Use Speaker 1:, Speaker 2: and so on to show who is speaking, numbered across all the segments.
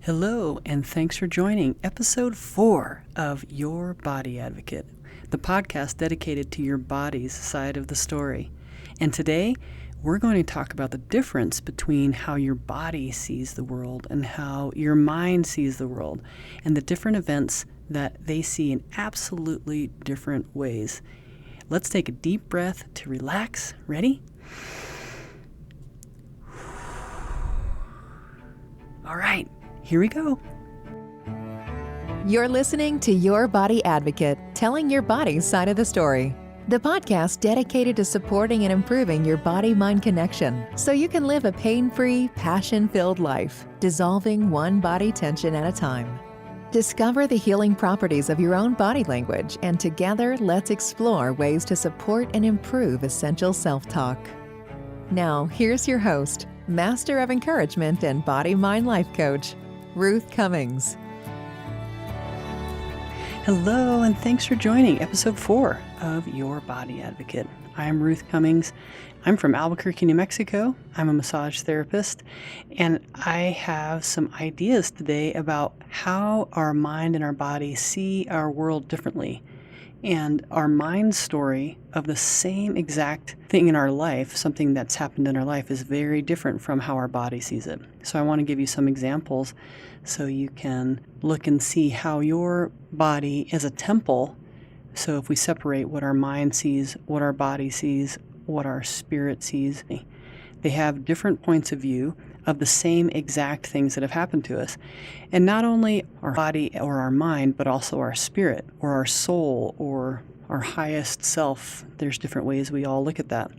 Speaker 1: Hello, and thanks for joining episode 4 of Your Body Advocate, the podcast dedicated to your body's side of the story. And today, we're going to talk about the difference between how your body sees the world and how your mind sees the world, and the different events that they see in absolutely different ways. Let's take a deep breath to relax. Ready? All right. Here we go.
Speaker 2: You're listening to Your Body Advocate, telling your body's side of the story. The podcast dedicated to supporting and improving your body-mind connection so you can live a pain-free, passion-filled life, dissolving one body tension at a time. Discover the healing properties of your own body language, and together let's explore ways to support and improve essential self-talk. Now, here's your host, Master of Encouragement and Body-Mind Life Coach, Ruth Cummings.
Speaker 1: Hello, and thanks for joining episode 4 of Your Body Advocate. I'm Ruth Cummings. I'm from Albuquerque, New Mexico. I'm a massage therapist, and I have some ideas today about how our mind and our body see our world differently. And our mind story of the same exact thing in our life, something that's happened in our life, is very different from how our body sees it. So I want to give you some examples so you can look and see how your body is a temple. So if we separate what our mind sees, what our body sees, what our spirit sees, they have different points of view of the same exact things that have happened to us. And not only our body or our mind, but also our spirit or our soul or our highest self. There's different ways we all look at that.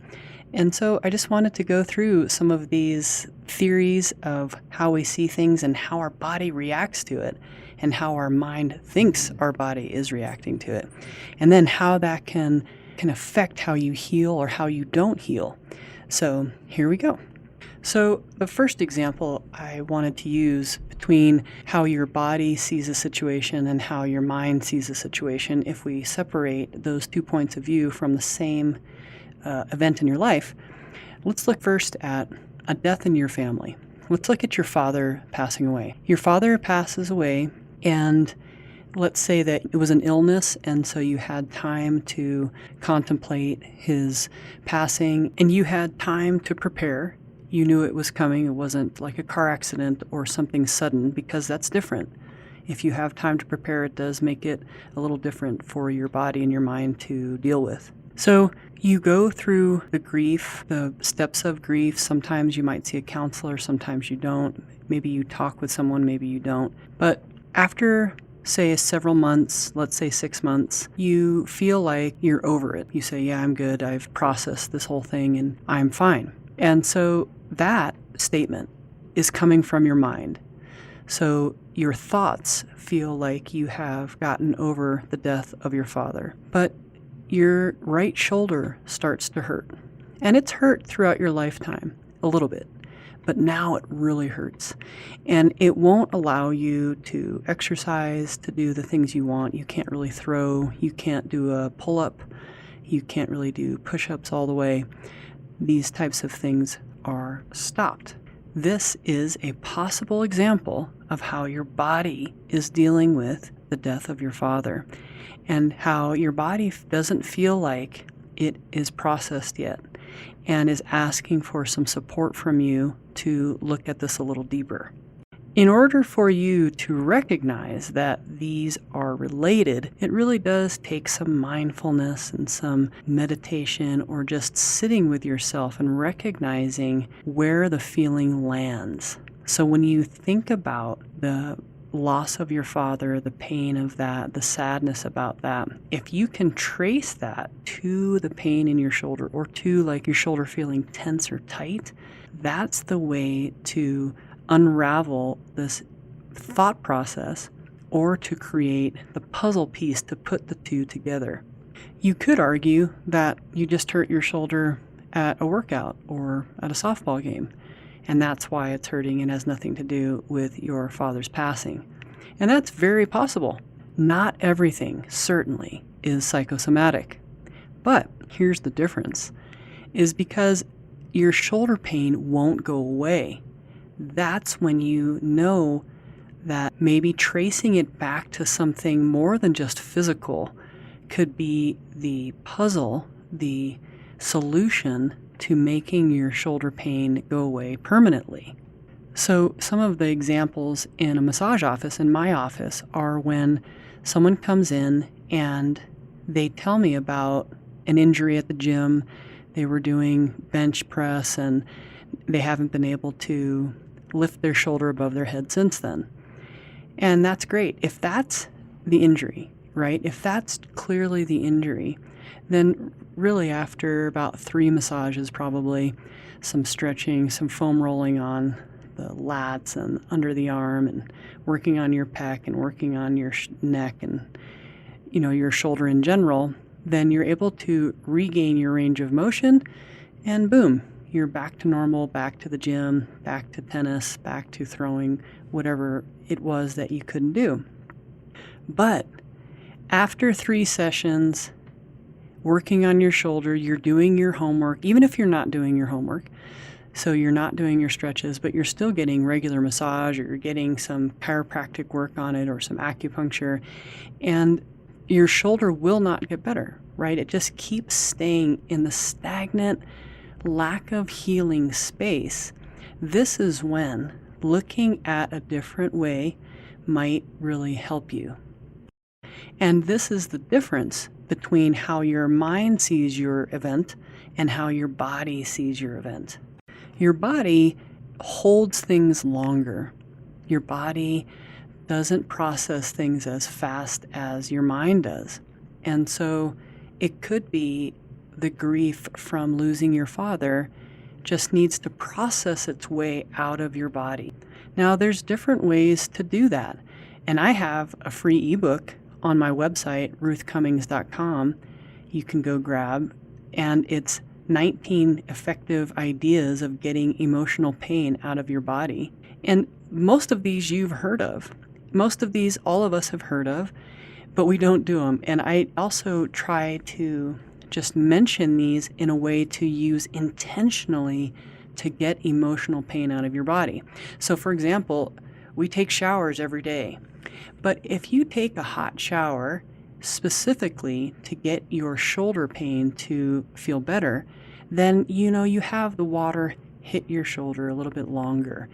Speaker 1: And so I just wanted to go through some of these theories of how we see things and how our body reacts to it, and how our mind thinks our body is reacting to it, and then how that can affect how you heal or how you don't heal. So here we go. So the first example I wanted to use between how your body sees a situation and how your mind sees a situation, if we separate those 2 points of view from the same event in your life, let's look first at a death in your family. Let's look at your father passing away. Your father passes away, and let's say that it was an illness, and so you had time to contemplate his passing, and you had time to prepare. You knew it was coming. It wasn't like a car accident or something sudden, because that's different. If you have time to prepare, it does make it a little different for your body and your mind to deal with. So you go through the grief, the steps of grief. Sometimes you might see a counselor, sometimes you don't. Maybe you talk with someone, maybe you don't. But after, say, several months, let's say 6 months, you feel like you're over it. You say, yeah, I'm good. I've processed this whole thing and I'm fine. And so that statement is coming from your mind. So your thoughts feel like you have gotten over the death of your father. But your right shoulder starts to hurt. And it's hurt throughout your lifetime, a little bit. But now it really hurts. And it won't allow you to exercise, to do the things you want. You can't really throw. You can't do a pull-up. You can't really do push-ups all the way. These types of things are stopped. This is a possible example of how your body is dealing with the death of your father, and how your body doesn't feel like it is processed yet and is asking for some support from you to look at this a little deeper. In order for you to recognize that these are related, it really does take some mindfulness and some meditation, or just sitting with yourself and recognizing where the feeling lands. So when you think about the loss of your father, the pain of that, the sadness about that, if you can trace that to the pain in your shoulder, or to like your shoulder feeling tense or tight, that's the way to unravel this thought process, or to create the puzzle piece to put the two together. You could argue that you just hurt your shoulder at a workout or at a softball game, and that's why it's hurting and has nothing to do with your father's passing. And that's very possible. Not everything, certainly, is psychosomatic. But here's the difference, is because your shoulder pain won't go away. That's when you know that maybe tracing it back to something more than just physical could be the puzzle, the solution to making your shoulder pain go away permanently. So some of the examples in a massage office, in my office, are when someone comes in and they tell me about an injury at the gym. They were doing bench press and they haven't been able to lift their shoulder above their head since then. And that's great. If that's the injury, right? If that's clearly the injury, then really after about 3 massages, probably some stretching, some foam rolling on the lats and under the arm and working on your pec and working on your neck and, your shoulder in general, then you're able to regain your range of motion and boom, you're back to normal, back to the gym, back to tennis, back to throwing, whatever it was that you couldn't do. But after 3 sessions, working on your shoulder, you're doing your homework, even if you're not doing your homework. So you're not doing your stretches, but you're still getting regular massage or you're getting some chiropractic work on it or some acupuncture, and your shoulder will not get better, right? It just keeps staying in the stagnant, lack of healing space. This is when looking at a different way might really help you. And this is the difference between how your mind sees your event and how your body sees your event. Your body holds things longer. Your body doesn't process things as fast as your mind does. And so it could be the grief from losing your father just needs to process its way out of your body. Now, there's different ways to do that. And I have a free ebook on my website, ruthcummings.com, you can go grab, and it's 19 effective ideas of getting emotional pain out of your body. And most of these you've heard of. Most of these all of us have heard of, but we don't do them. And I also try to just mention these in a way to use intentionally to get emotional pain out of your body. So for example, we take showers every day. But if you take a hot shower specifically to get your shoulder pain to feel better, then you have the water hit your shoulder a little bit longer.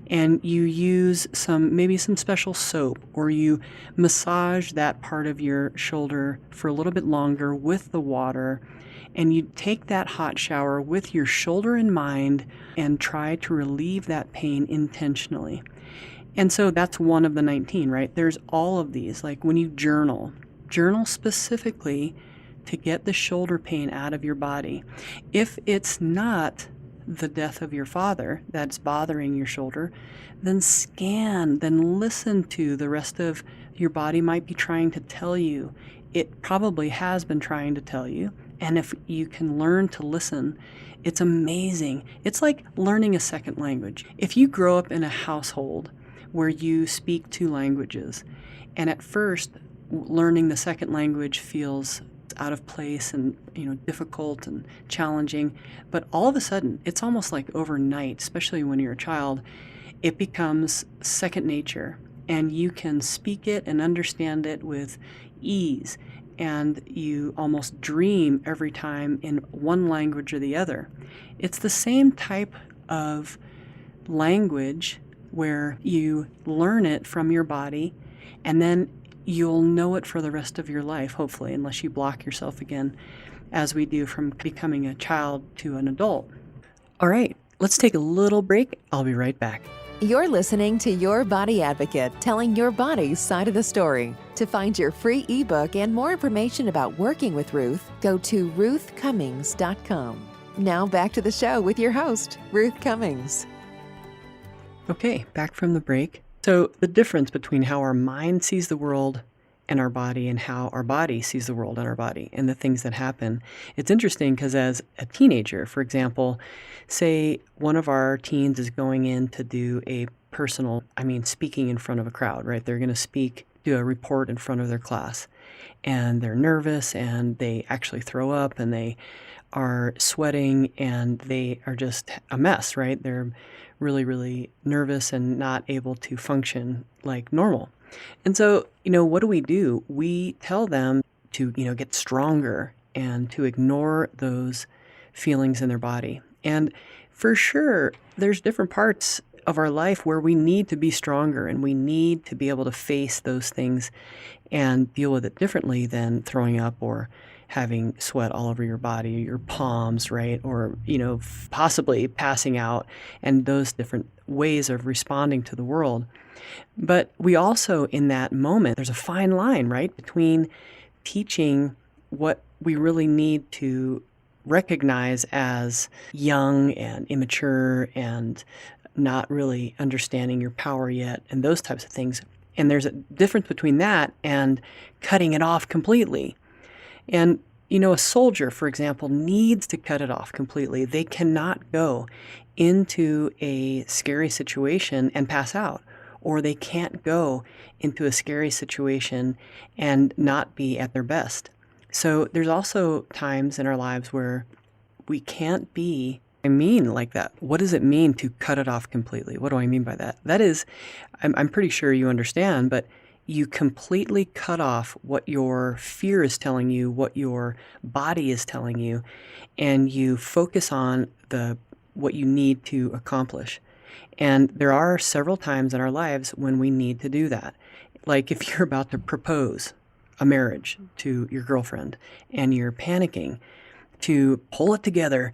Speaker 1: And you use maybe some special soap, or you massage that part of your shoulder for a little bit longer with the water. And you take that hot shower with your shoulder in mind and try to relieve that pain intentionally. And so that's one of the 19, right? There's all of these. Like when you journal specifically to get the shoulder pain out of your body. If it's not the death of your father that's bothering your shoulder, then listen to the rest of your body might be trying to tell you. It probably has been trying to tell you. And if you can learn to listen, it's amazing. It's like learning a second language. If you grow up in a household where you speak 2 languages, and at first learning the second language feels out of place and difficult and challenging, but all of a sudden it's almost like overnight, especially when you're a child, it becomes second nature, and you can speak it and understand it with ease, and you almost dream every time in one language or the other. It's the same type of language where you learn it from your body, and then you'll know it for the rest of your life, hopefully, unless you block yourself again, as we do from becoming a child to an adult. All right, let's take a little break. I'll be right back.
Speaker 2: You're listening to Your Body Advocate, telling your body's side of the story. To find your free ebook and more information about working with Ruth, go to ruthcummings.com. Now back to the show with your host, Ruth Cummings.
Speaker 1: Okay, back from the break. So the difference between how our mind sees the world and our body and how our body sees the world and our body and the things that happen. It's interesting because as a teenager, for example, say one of our teens is going in to do a speaking in front of a crowd, right? They're going to speak do a report in front of their class, and they're nervous and they actually throw up and they are sweating and they are just a mess, right? They're really, really nervous and not able to function like normal. And so, what do? We tell them to, get stronger and to ignore those feelings in their body. And for sure, there's different parts of our life where we need to be stronger and we need to be able to face those things and deal with it differently than throwing up or having sweat all over your body, your palms, right? Or, possibly passing out, and those different ways of responding to the world. But we also, in that moment, there's a fine line, right, between teaching what we really need to recognize as young and immature and not really understanding your power yet and those types of things. And there's a difference between that and cutting it off completely. And, a soldier, for example, needs to cut it off completely. They cannot go into a scary situation and pass out, or they can't go into a scary situation and not be at their best. So there's also times in our lives where we can't be like that. What does it mean to cut it off completely? What do I mean by that? That is, I'm pretty sure you understand, but you completely cut off what your fear is telling you, what your body is telling you, and you focus on what you need to accomplish. And there are several times in our lives when we need to do that. Like if you're about to propose a marriage to your girlfriend and you're panicking, to pull it together,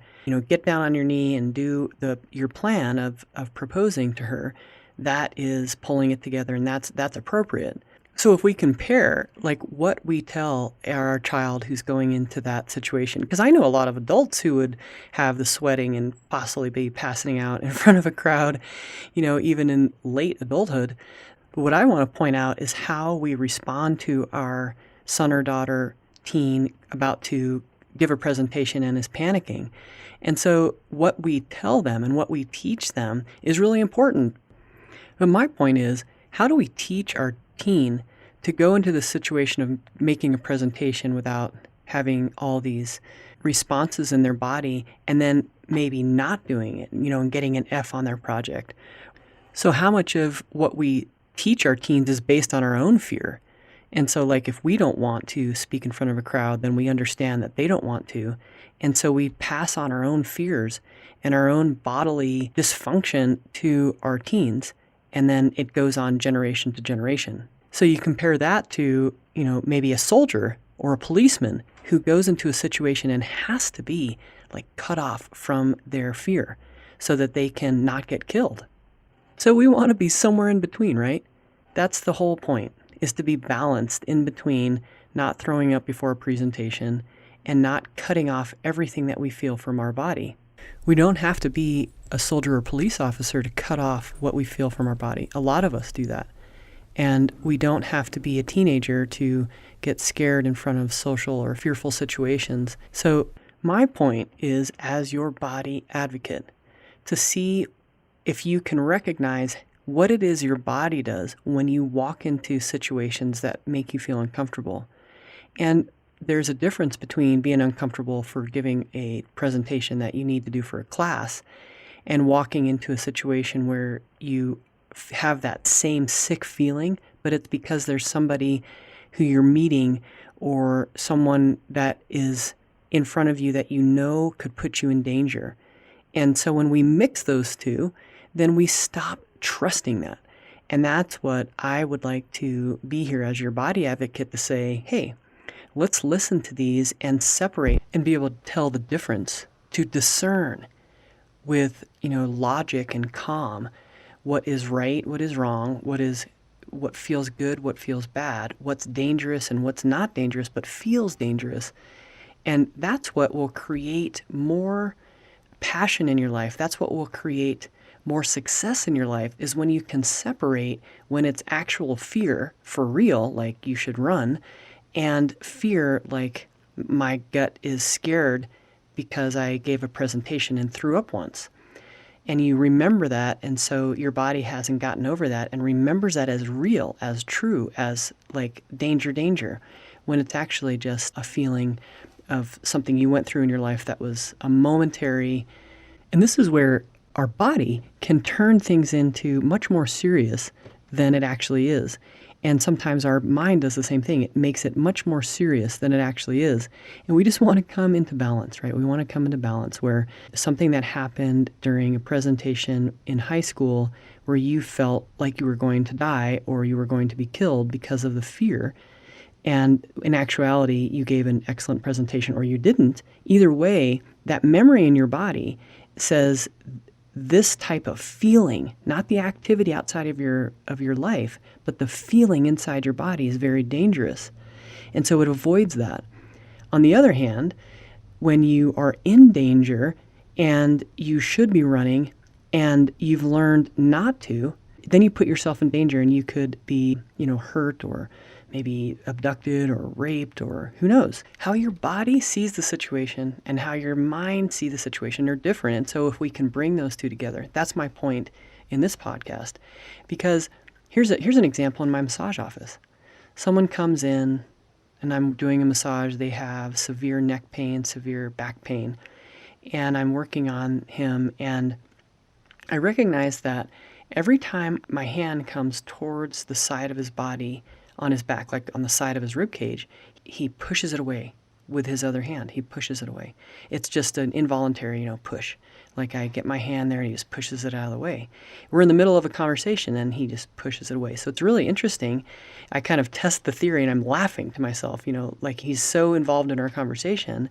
Speaker 1: get down on your knee and do your plan of proposing to her. That is pulling it together, and that's appropriate. So if we compare like what we tell our child who's going into that situation, because I know a lot of adults who would have the sweating and possibly be passing out in front of a crowd, even in late adulthood. But what I want to point out is how we respond to our son or daughter, teen, about to give a presentation and is panicking. And so what we tell them and what we teach them is really important. But my point is, how do we teach our teen to go into the situation of making a presentation without having all these responses in their body and then maybe not doing it, and getting an F on their project? So how much of what we teach our teens is based on our own fear? And so like if we don't want to speak in front of a crowd, then we understand that they don't want to. And so we pass on our own fears and our own bodily dysfunction to our teens. And then it goes on generation to generation. So you compare that to, maybe a soldier or a policeman who goes into a situation and has to be like cut off from their fear so that they can not get killed. So we want to be somewhere in between, right? That's the whole point, is to be balanced in between not throwing up before a presentation and not cutting off everything that we feel from our body. We don't have to be a soldier or police officer to cut off what we feel from our body. A lot of us do that. And we don't have to be a teenager to get scared in front of social or fearful situations. So my point is, as your body advocate, to see if you can recognize what it is your body does when you walk into situations that make you feel uncomfortable. And there's a difference between being uncomfortable for giving a presentation that you need to do for a class and walking into a situation where you have that same sick feeling, but it's because there's somebody who you're meeting or someone that is in front of you that could put you in danger. And so when we mix those two, then we stop trusting that. And that's what I would like to be here as your body advocate, to say, hey, let's listen to these and separate and be able to tell the difference, to discern with, logic and calm what is right, what is wrong, what feels good, what feels bad, what's dangerous and what's not dangerous but feels dangerous. And that's what will create more passion in your life. That's what will create more success in your life, is when you can separate when it's actual fear for real, like you should run, and fear like my gut is scared because I gave a presentation and threw up once. And you remember that, and so your body hasn't gotten over that and remembers that as real, as true, as like danger, danger, when it's actually just a feeling of something you went through in your life that was a momentary. And this is where our body can turn things into much more serious than it actually is. And sometimes our mind does the same thing. It makes it much more serious than it actually is. And we just want to come into balance, right? We want to come into balance where something that happened during a presentation in high school where you felt like you were going to die or you were going to be killed because of the fear, and in actuality, you gave an excellent presentation or you didn't. Either way, that memory in your body says this type of feeling, not the activity outside of your life, but the feeling inside your body is very dangerous. And so it avoids that. On the other hand, when you are in danger and you should be running and you've learned not to, then you put yourself in danger and you could be, hurt or maybe abducted or raped or who knows. How your body sees the situation and how your mind sees the situation are different. And so if we can bring those two together, that's my point in this podcast. Because here's an example in my massage office. Someone comes in and I'm doing a massage. They have severe neck pain, severe back pain, and I'm working on him. And I recognize that every time my hand comes towards the side of his body, on his back, like on the side of his rib cage, he pushes it away with his other hand. He pushes it away. It's just an involuntary, push. Like I get my hand there and he just pushes it out of the way. We're in the middle of a conversation and he just pushes it away. So it's really interesting. I kind of test the theory and I'm laughing to myself, like he's so involved in our conversation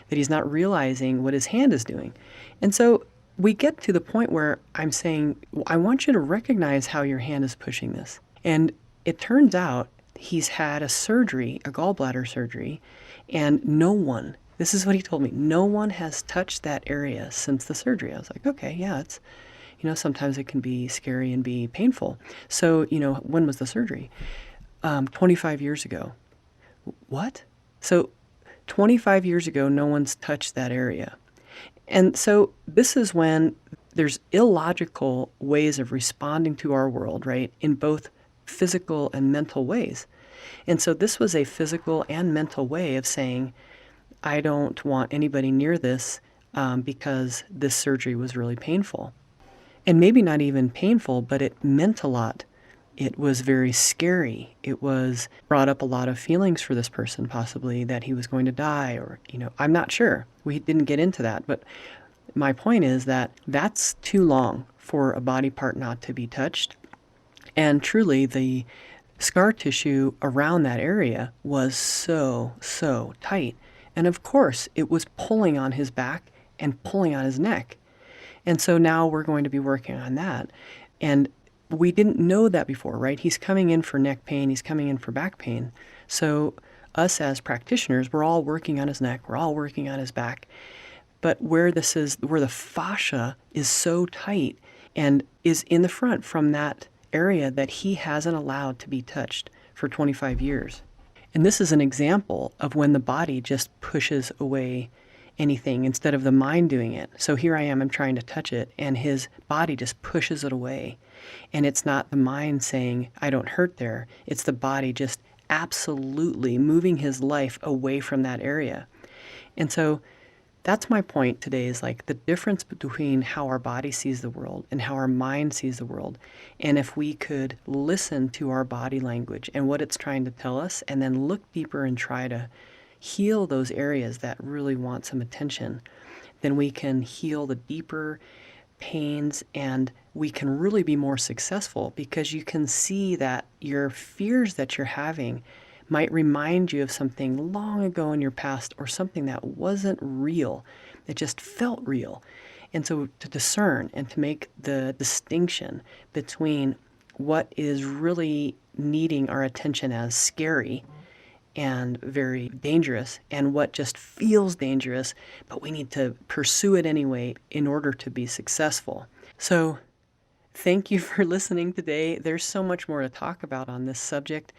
Speaker 1: that he's not realizing what his hand is doing. And so we get to the point where I'm saying, I want you to recognize how your hand is pushing this. And it turns out he's had a surgery, a gallbladder surgery, and this is what he told me, no one has touched that area since the surgery. I was like, okay, yeah, it's, sometimes it can be scary and be painful. So, when was the surgery? 25 years ago. What? So 25 years ago, no one's touched that area. And so this is when there's illogical ways of responding to our world, right, in both physical and mental ways. And so this was a physical and mental way of saying, I don't want anybody near this because this surgery was really painful. And maybe not even painful, but it meant a lot. It was very scary. It brought up a lot of feelings for this person, possibly that he was going to die or, I'm not sure. We didn't get into that. But my point is that that's too long for a body part not to be touched. And truly, the scar tissue around that area was so, so tight. And of course, it was pulling on his back and pulling on his neck. And so now we're going to be working on that. And we didn't know that before, right? He's coming in for neck pain. He's coming in for back pain. So us as practitioners, we're all working on his neck. We're all working on his back. But where the fascia is so tight and is in the front from that area that he hasn't allowed to be touched for 25 years. And this is an example of when the body just pushes away anything instead of the mind doing it. So here I am, I'm trying to touch it, and his body just pushes it away. And it's not the mind saying, I don't hurt there. It's the body just absolutely moving his life away from that area. And so that's my point today, is like the difference between how our body sees the world and how our mind sees the world. And if we could listen to our body language and what it's trying to tell us, and then look deeper and try to heal those areas that really want some attention, then we can heal the deeper pains and we can really be more successful, because you can see that your fears that you're having might remind you of something long ago in your past, or something that wasn't real, it just felt real. And so to discern and to make the distinction between what is really needing our attention as scary and very dangerous, and what just feels dangerous, but we need to pursue it anyway in order to be successful. So thank you for listening today. There's so much more to talk about on this subject,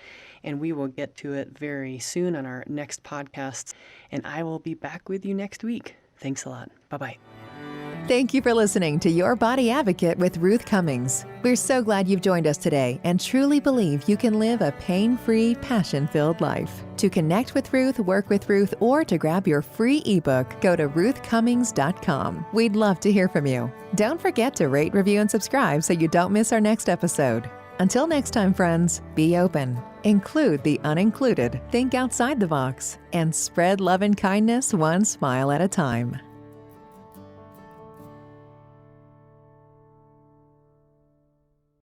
Speaker 1: and we will get to it very soon on our next podcasts. And I will be back with you next week. Thanks a lot. Bye-bye.
Speaker 2: Thank you for listening to Your Body Advocate with Ruth Cummings. We're so glad you've joined us today and truly believe you can live a pain-free, passion-filled life. To connect with Ruth, work with Ruth, or to grab your free ebook, go to ruthcummings.com. We'd love to hear from you. Don't forget to rate, review, and subscribe so you don't miss our next episode. Until next time, friends, be open, include the unincluded, think outside the box, and spread love and kindness one smile at a time.